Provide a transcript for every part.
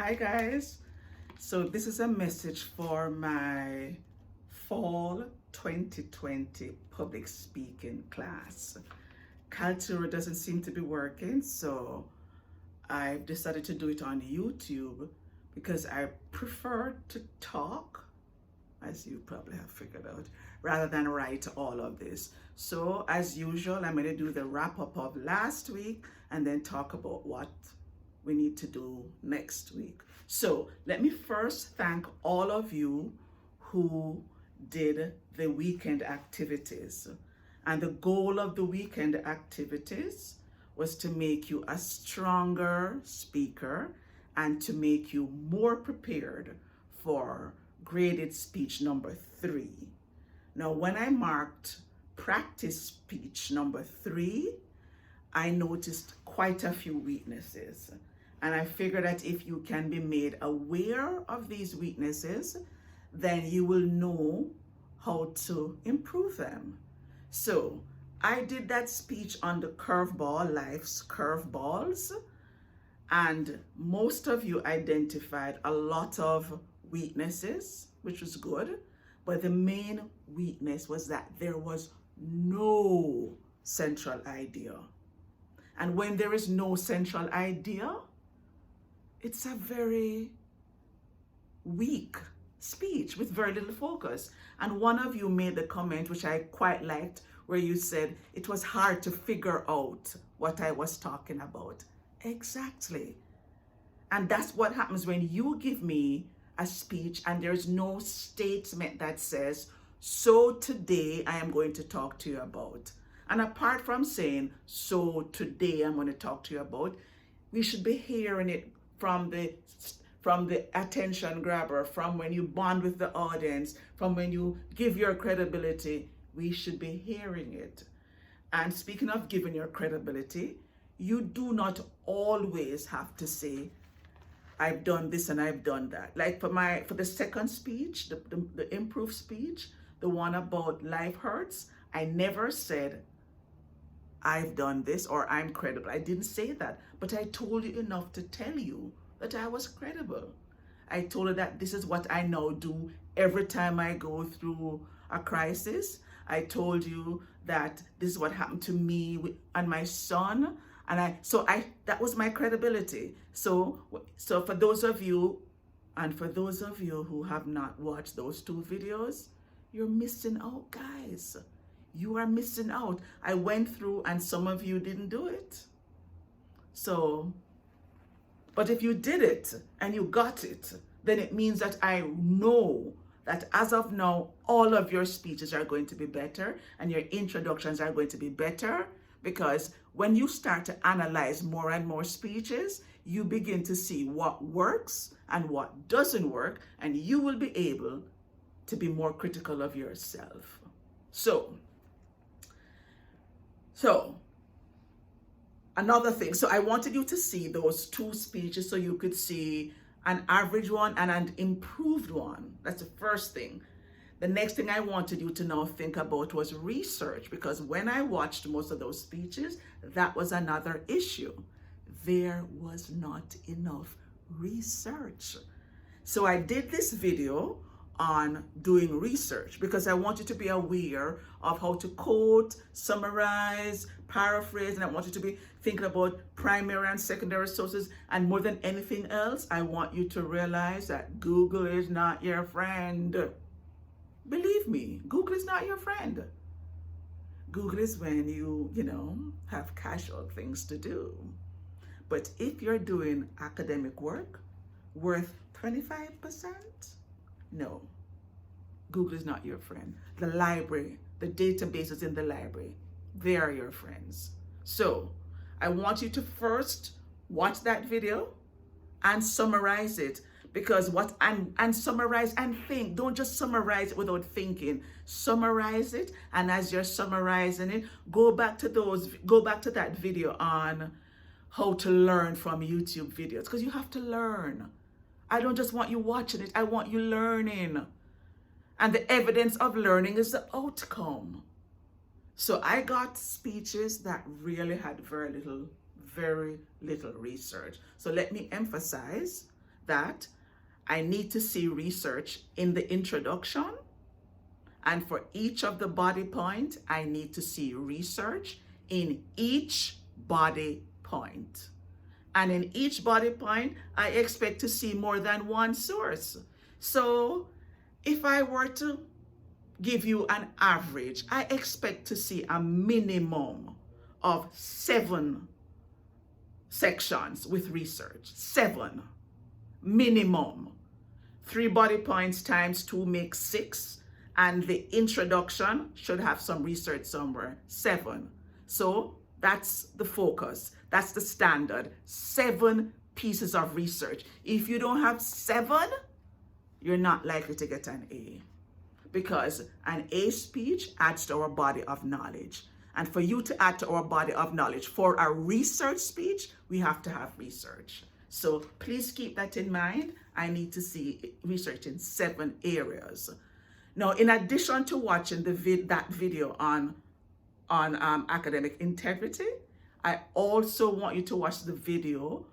Hi guys. So this is a message for my fall 2020 public speaking class. Kaltura doesn't seem to be working, so I've decided to do it on YouTube because I prefer to talk, as you probably have figured out, rather than write all of this. So as usual, I'm going to do the wrap up of last week and then talk about what we need to do next week. So let me first thank all of you who did the weekend activities. And the goal of the weekend activities was to make you a stronger speaker and to make you more prepared for graded speech number 3. Now, when I marked practice speech number 3, I noticed quite a few weaknesses. And I figured that if you can be made aware of these weaknesses, then you will know how to improve them. So I did that speech on the curveball, life's curveballs, and most of you identified a lot of weaknesses, which was good, but the main weakness was that there was no central idea. And when there is no central idea, it's a very weak speech with very little focus. And one of you made the comment, which I quite liked, where you said it was hard to figure out what I was talking about. Exactly. And that's what happens when you give me a speech and there's no statement that says, so today I am going to talk to you about. And apart from saying, so today I'm going to talk to you about, we should be hearing it from the attention grabber, from when you bond with the audience, from when you give your credibility. We should be hearing it. And speaking of giving your credibility, you do not always have to say, I've done this and I've done that. Like for the second speech, the improved speech, the one about life hurts, I never said, I've done this or I'm credible. I didn't say that, but I told you enough to tell you that I was credible. I told her that this is what I now do every time I go through a crisis. I told you that this is what happened to me and my son. And that was my credibility. So for those of you, and for those of you who have not watched those 2 videos, you're missing out, guys. You are missing out. I went through and some of you didn't do it. So, but if you did it and you got it, then it means that I know that as of now, all of your speeches are going to be better and your introductions are going to be better, because when you start to analyze more and more speeches, you begin to see what works and what doesn't work, and you will be able to be more critical of yourself. So another thing, so I wanted you to see those 2 speeches so you could see an average one and an improved one. That's the first thing. The next thing I wanted you to now think about was research, because when I watched most of those speeches, that was another issue. There was not enough research. So I did this video on doing research because I want you to be aware of how to quote, summarize, paraphrase, and I want you to be thinking about primary and secondary sources. And more than anything else, I want you to realize that Google is not your friend. Believe me, Google is not your friend. Google is when you have casual things to do. But if you're doing academic work worth 25%, no, Google is not your friend. The library, the databases in the library, they are your friends. So I want you to first watch that video and summarize it, because and summarize and think. Don't just summarize it without thinking. Summarize it, and as you're summarizing it, go back to that video on how to learn from YouTube videos, because you have to learn. I don't just want you watching it, I want you learning. And the evidence of learning is the outcome. So I got speeches that really had very little research. So let me emphasize that I need to see research in the introduction, and for each of the body point, I need to see research in each body point. And in each body point, I expect to see more than one source. So if I were to give you an average, I expect to see a minimum of 7 sections with research. 7 minimum. 3 body points times 2 makes 6, and the introduction should have some research somewhere. 7. So that's the focus. That's the standard. 7 pieces of research. If you don't have 7, you're not likely to get an A, because an A speech adds to our body of knowledge. And for you to add to our body of knowledge for a research speech, we have to have research. So please keep that in mind. I need to see research in 7 areas. Now, in addition to watching that video on academic integrity, I also want you to watch the video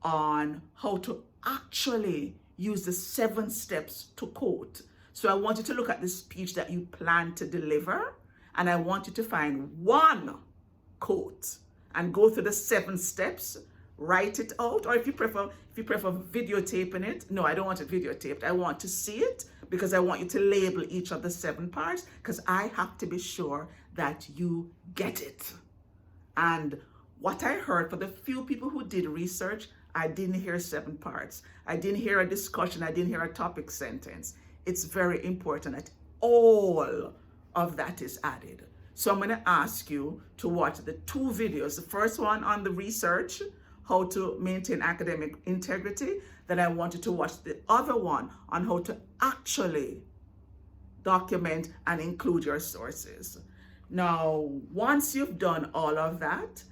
on how to actually use the 7 steps to quote. So I want you to look at the speech that you plan to deliver, and I want you to find one quote and go through the 7 steps, write it out, or if you prefer videotaping it. No, I don't want it videotaped. I want to see it, because I want you to label each of the 7 parts, because I have to be sure that you get it. And what I heard, for the few people who did research, I didn't hear 7 parts. I didn't hear a discussion. I didn't hear a topic sentence. It's very important that all of that is added. So I'm going to ask you to watch the 2 videos. The first one on the research, how to maintain academic integrity. Then I want you to watch the other one on how to actually document and include your sources. Now, once you've done all of that,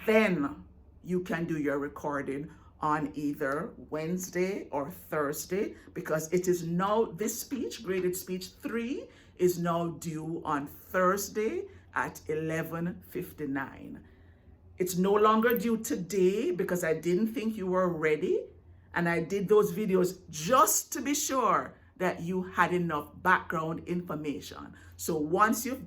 then you can do your recording on either Wednesday or Thursday, because it is now, this speech, graded speech 3, is now due on Thursday at 11:59. It's no longer due today, because I didn't think you were ready, and I did those videos just to be sure that you had enough background information. So once you've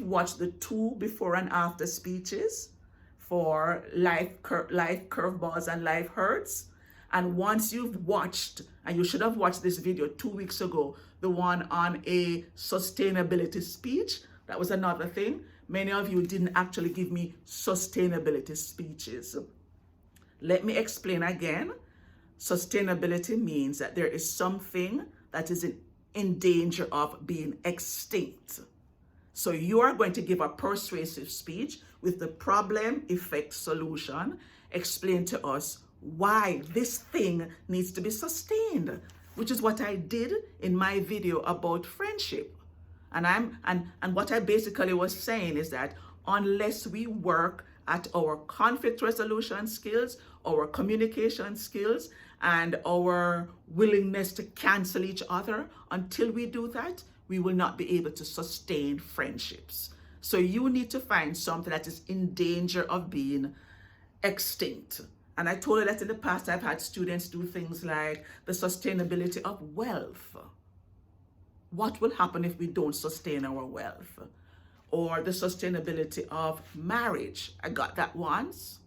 watched the 2 before and after speeches for life curveballs and life hurts, and once you've watched, and you should have watched this video 2 weeks ago, the one on a sustainability speech, that was another thing. Many of you didn't actually give me sustainability speeches. Let me explain again. Sustainability means that there is something that is in danger of being extinct. So you are going to give a persuasive speech with the problem, effect, solution. Explain to us why this thing needs to be sustained, which is what I did in my video about friendship. And what I basically was saying is that unless we work at our conflict resolution skills, our communication skills, and our willingness to cancel each other, until we do that, we will not be able to sustain friendships. So you need to find something that is in danger of being extinct. And I told you that in the past I've had students do things like the sustainability of wealth. What will happen if we don't sustain our wealth? Or the sustainability of marriage. I got that once.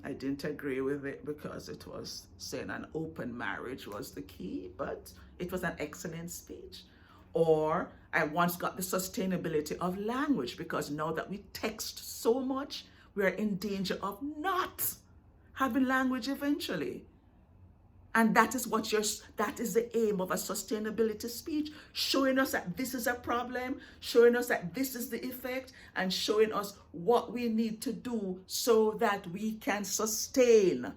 I didn't agree with it because it was saying an open marriage was the key, but it was an excellent speech. Or I once got the sustainability of language, because now that we text so much, we are in danger of not having language eventually. And that is the aim of a sustainability speech, showing us that this is a problem, showing us that this is the effect, and showing us what we need to do so that we can sustain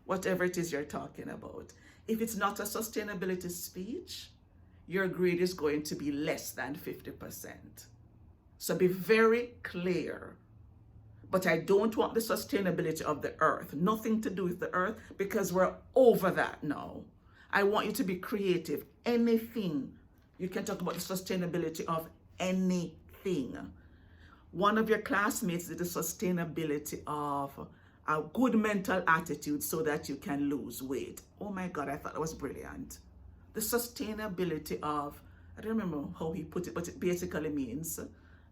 whatever it is you're talking about. If it's not a sustainability speech, your grade is going to be less than 50%. So be very clear. But I don't want the sustainability of the earth, nothing to do with the earth, because we're over that now. I want you to be creative. Anything. You can talk about the sustainability of anything. One of your classmates did the sustainability of a good mental attitude so that you can lose weight. Oh my God, I thought that was brilliant. The sustainability of, I don't remember how he put it, but it basically means,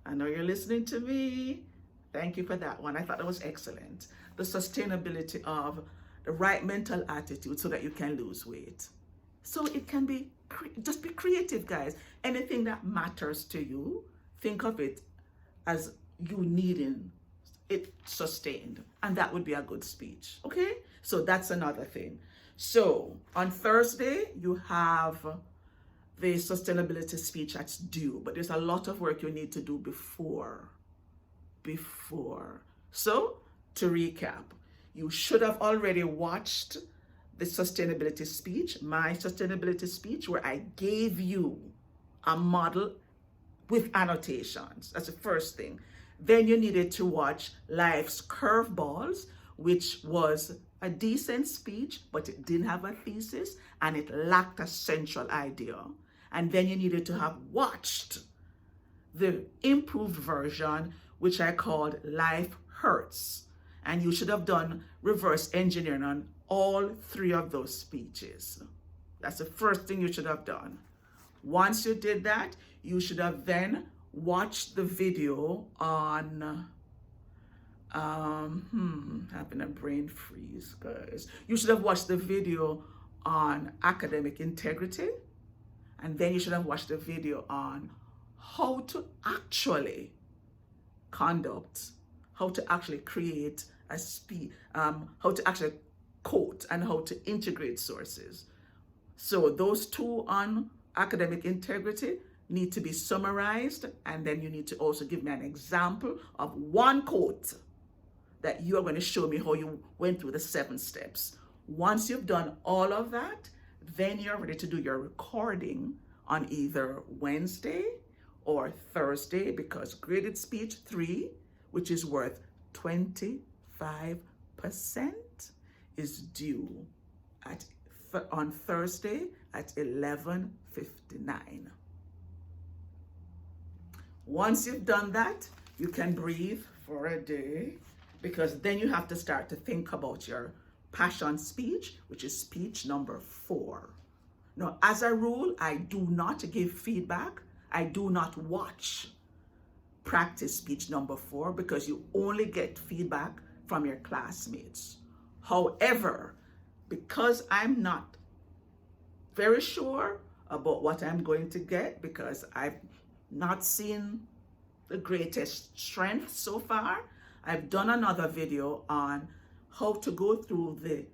I know you're listening to me. Thank you for that one. I thought that was excellent. The sustainability of the right mental attitude so that you can lose weight. So it can be, just be creative, guys. Anything that matters to you, think of it as you needing it sustained. And that would be a good speech, okay? So that's another thing. So on Thursday, you have the sustainability speech that's due, but there's a lot of work you need to do before. So to recap, you should have already watched the sustainability speech, my sustainability speech, where I gave you a model with annotations. That's the first thing. Then you needed to watch Life's Curveballs, which was a decent speech, but it didn't have a thesis and it lacked a central idea. And then you needed to have watched the improved version, which I called Life Hurts. And you should have done reverse engineering on all three of those speeches. That's the first thing you should have done. Once you did that, you should have then watched the video on, having a brain freeze, guys. You should have watched the video on academic integrity, and then you should have watched the video on how to actually conduct, how to actually create a speech, how to actually quote and how to integrate sources. So those two on academic integrity need to be summarized, and then you need to also give me an example of one quote that you are going to show me how you went through the 7 steps. Once you've done all of that, then you're ready to do your recording on either Wednesday or Thursday, because graded speech 3, which is worth 25%, is due on Thursday at 11:59. Once you've done that, you can breathe for a day, because then you have to start to think about your passion speech, which is speech number 4. Now, as a rule, I do not give feedback. I do not watch practice speech number 4, because you only get feedback from your classmates. However, because I'm not very sure about what I'm going to get, because I've not seen the greatest strength so far, I've done another video on how to go through the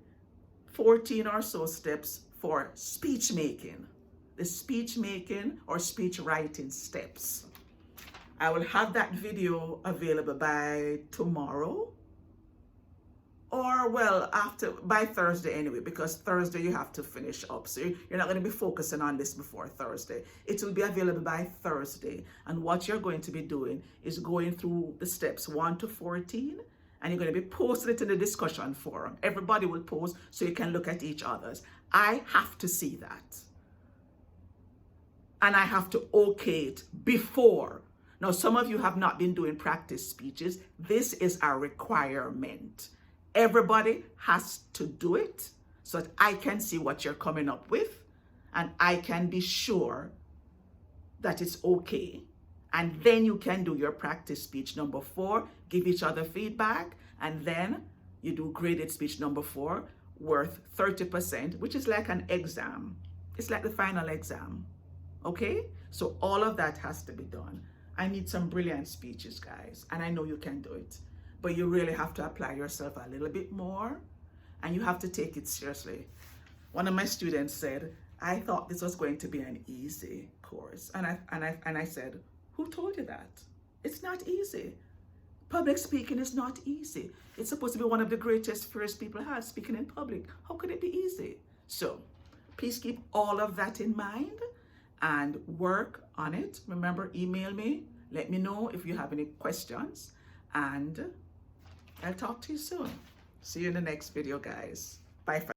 14 or so steps for speech making, the speech making or speech writing steps. I will have that video available by tomorrow, or well, by Thursday anyway, because Thursday you have to finish up. So you're not going to be focusing on this before Thursday. It will be available by Thursday. And what you're going to be doing is going through the steps 1 to 14, and you're going to be posting it in the discussion forum. Everybody will post so you can look at each other's. I have to see that. And I have to okay it before. Now, some of you have not been doing practice speeches. This is a requirement. Everybody has to do it so that I can see what you're coming up with, and I can be sure that it's okay. And then you can do your practice speech number 4, give each other feedback, and then you do graded speech number 4 worth 30%, which is like an exam. It's like the final exam, okay? So all of that has to be done. I need some brilliant speeches, guys, and I know you can do it. But you really have to apply yourself a little bit more, and you have to take it seriously. One of my students said, I thought this was going to be an easy course. And I said, who told you that? It's not easy. Public speaking is not easy. It's supposed to be one of the greatest fears people have, speaking in public. How could it be easy? So please keep all of that in mind and work on it. Remember, email me. Let me know if you have any questions. And I'll talk to you soon. See you in the next video, guys. Bye for